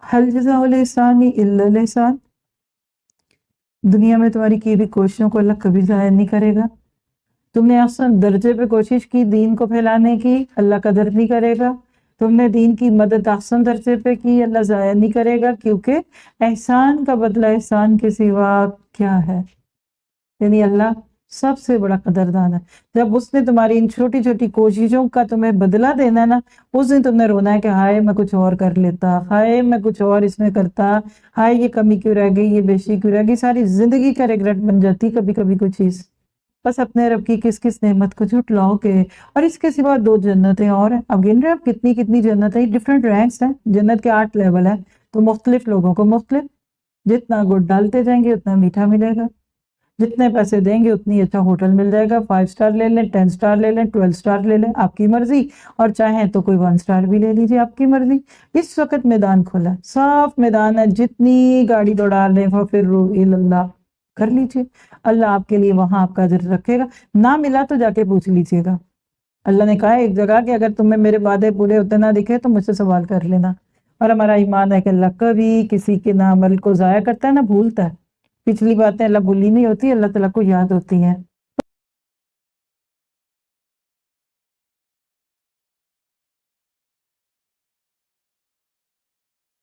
हल जज़ाउल एहसानी इल्लल एहसान, दुनिया में तुम्हारी की भी कोशिशों को अल्लाह कभी ज़ाया नहीं करेगा। तुमने आसान दर्जे पे कोशिश की दीन को फैलाने की, अल्लाह कदर नहीं करेगा। तुमने दीन की मदद आसान दर्जे पे की, अल्लाह ज़ाया नहीं करेगा, क्योंकि एहसान का बदला एहसान के सिवा क्या है। यानी अल्लाह सबसे बड़ा कदरदान है। जब उसने तुम्हारी इन छोटी छोटी कोशिशों का तुम्हें बदला देना है ना, उस दिन तुमने रोना है कि हाय मैं कुछ और कर लेता, हाय मैं कुछ और इसमें करता, हाय ये कमी क्यों रह गई, ये बेशी क्यों रह गई। सारी जिंदगी का रिग्रेट बन जाती कभी कभी कोई चीज। बस अपने रब की किस किस नेमत को झुटलाओगे। और इसके सिवा 2 जन्नतें और हैं। अब गिन रहे हैं आप कितनी कितनी जन्नत है, डिफरेंट रैंक्स हैं। जन्नत के 8 लेवल है, तो मुख्तलिफ लोगों को मुख्तलिफ। जितना गुड़ डालते जाएंगे उतना मीठा मिलेगा, जितने पैसे देंगे उतनी अच्छा होटल मिल जाएगा। 5 स्टार ले लें, 10 स्टार ले लें, 12 स्टार ले लें, आपकी मर्जी। और चाहें तो कोई 1 स्टार भी ले लीजिए, आपकी मर्जी। इस वक्त मैदान खुला है, साफ मैदान है, जितनी गाड़ी दौड़ा लें फफिर्रू इलल्लाह, कर लीजिए। अल्लाह आपके लिए वहां आपका अजर रखेगा। ना मिला तो जाके पूछ लीजिएगा। अल्लाह ने कहा है एक जगह कि अगर तुम्हें मेरे वादे पूरे होते ना दिखे तो मुझसे सवाल कर लेना। और हमारा ईमान है कि अल्लाह कभी किसी के ना अमल को जाया करता है ना भूलता है। पिछली बातें अल्लाह भूली नहीं होती, अल्लाह ताला को याद होती हैं।